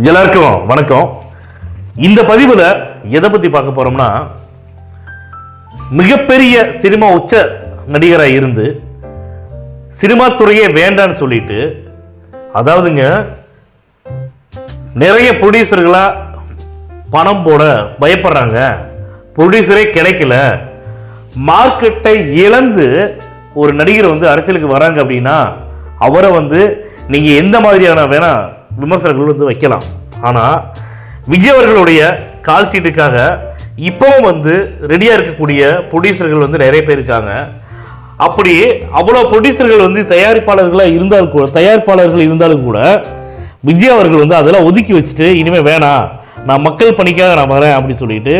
எல்லாருக்கும் வணக்கம். இந்த பதிவில் எதை பற்றி பார்க்க போகிறோம்னா, மிகப்பெரிய சினிமா உச்ச நடிகராக இருந்து சினிமா துறையே வேண்டான்னு சொல்லிட்டு, அதாவதுங்க நிறைய ப்ரொடியூசர்களாக பணம் போட பயப்படுறாங்க, ப்ரொடியூசரே கிடைக்கல, மார்க்கெட்டை இழந்து ஒரு நடிகர் அரசியலுக்கு வராங்க அப்படின்னா அவரை நீங்கள் எந்த மாதிரியான வேணா விமர்சனங்கள் வைக்கலாம். ஆனால் விஜய் அவர்களுடைய கால் சீட்டுக்காக இப்போவும் ரெடியாக இருக்கக்கூடிய ப்ரொடியூசர்கள் நிறைய பேர் இருக்காங்க. அப்படி அவ்வளோ ப்ரொடியூசர்கள் தயாரிப்பாளர்கள் இருந்தாலும் கூட விஜய் அவர்கள் அதெல்லாம் ஒதுக்கி வச்சுட்டு இனிமேல் வேணாம், நான் மக்கள் பணிக்காக நான் வரேன் அப்படின்னு சொல்லிட்டு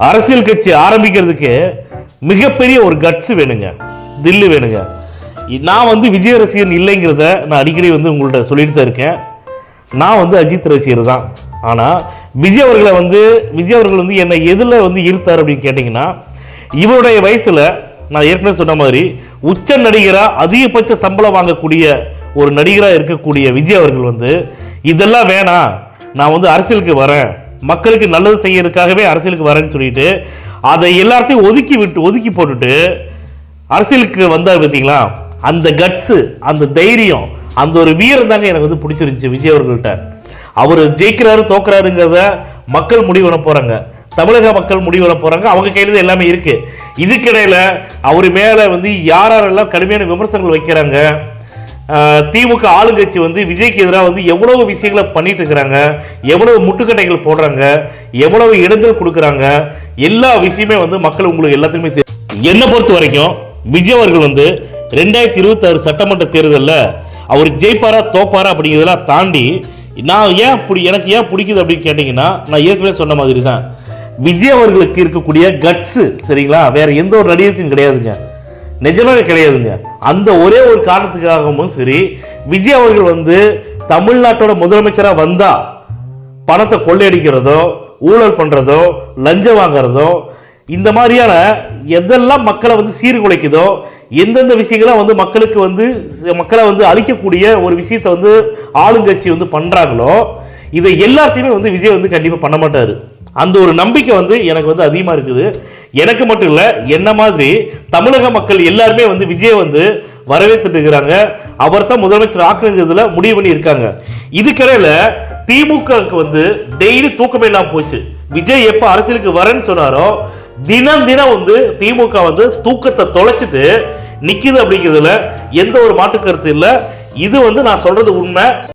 அரசியல் கட்சி ஆரம்பிக்கிறதுக்கு மிகப்பெரிய ஒரு கட்ஸ் வேணுங்க, தில்லு வேணுங்க. நான் விஜய் ரசிகன் இல்லைங்கிறத நான் அடிக்கடி உங்கள்கிட்ட சொல்லிட்டு தான் இருக்கேன். நான் அஜித் ரசிகர் தான். ஆனால் விஜய் அவர்கள் என்னை எதில் ஈர்த்தார் அப்படின்னு கேட்டிங்கன்னா, இவருடைய வயசில் நான் ஏற்கனவே சொன்ன மாதிரி உச்ச நடிகராக அதிகபட்ச சம்பளம் வாங்கக்கூடிய ஒரு நடிகராக இருக்கக்கூடிய விஜய் அவர்கள் இதெல்லாம் வேணாம், நான் அரசியலுக்கு வரேன், மக்களுக்கு நல்லது செய்யறதுக்காகவே அரசியலுக்கு வரேன்னு சொல்லிட்டு அதை எல்லாத்தையும் ஒதுக்கி போட்டுட்டு அரசியலுக்கு வந்தார். பார்த்தீங்களா, அந்த கட்ஸு, அந்த தைரியம், அந்த ஒரு வீரம் தாங்க எனக்கு பிடிச்சிருந்துச்சு விஜய் அவர்கள்ட்ட. அவர் ஜெயிக்கிறாரு தோக்குறாருங்கிறத மக்கள் முடிவு பண்ண போறாங்க, தமிழக மக்கள் முடிவு பண்ண போறாங்க, அவங்க கையில் எல்லாமே இருக்கு. இதுக்கிடையில அவர் மேல யாரெல்லாம் கடுமையான விமர்சனங்கள் வைக்கிறாங்க, திமுக ஆளுங்கட்சி விஜய்க்கு எதிராக எவ்வளவு விஷயங்களை பண்ணிட்டு இருக்கிறாங்க, எவ்வளவு முட்டுக்கட்டைகள் போடுறாங்க, எவ்வளவு இடைஞ்சல் கொடுக்குறாங்க, எல்லா விஷயமே மக்கள் உங்களுக்கு எல்லாத்துக்குமே தெரியும். என்னை பொறுத்த வரைக்கும் விஜய் அவர்கள் 2026 சட்டமன்ற தேர்தலில் அவர் ஜெயிப்பாரா தோப்பாரா அப்படிங்கிறதெல்லாம் தாண்டி எனக்கு ஏன் பிடிக்குது அப்படின்னு கேட்டிங்கன்னா, நான் ஏற்கனவே சொன்ன மாதிரி தான் விஜய் அவர்களுக்கு இருக்கக்கூடிய கட்ஸு, சரிங்களா, வேற எந்த ஒரு நடிகருக்கும் கிடையாதுங்க, நிஜமாவே கிடையாதுங்க. அந்த ஒரே ஒரு காரணத்துக்காகவும் சரி, விஜய் அவர்கள் தமிழ்நாட்டோட முதலமைச்சராக வந்தா பணத்தை கொள்ளையடிக்கிறதோ, ஊழல் பண்றதோ, லஞ்சம் வாங்குறதோ, இந்த மாதிரியான எதெல்லாம் மக்களை சீர்குலைக்குதோ, எந்தெந்த விஷயங்கள மக்களுக்கு மக்களை அழிக்கக்கூடிய ஒரு விஷயத்தை ஆளுங்கட்சி பண்றாங்களோ, இதை எல்லாத்தையுமே விஜய் கண்டிப்பா பண்ண மாட்டாரு. அந்த ஒரு நம்பிக்கை எனக்கு அதிகமா இருக்குது. எனக்கு மட்டும் இல்ல, என்ன மாதிரி தமிழக மக்கள் எல்லாருமே விஜய் வரவேற்றுட்டு இருக்கிறாங்க. அவர் தான் முதலமைச்சர் ஆக்குறதுல முடிவு பண்ணி இருக்காங்க. இதுக்கிடையில திமுகவுக்கு டெய்லி தூக்கமே இல்லாம போச்சு. விஜய் எப்ப அரசியலுக்கு வரேன்னு சொன்னாரோ தினம் திமுக தூக்கத்தை தொலைச்சிட்டு நிக்குது அப்படிங்கிறதுல எந்த ஒரு மாற்று கருத்து இல்லை. இது நான் சொல்றது உண்மை.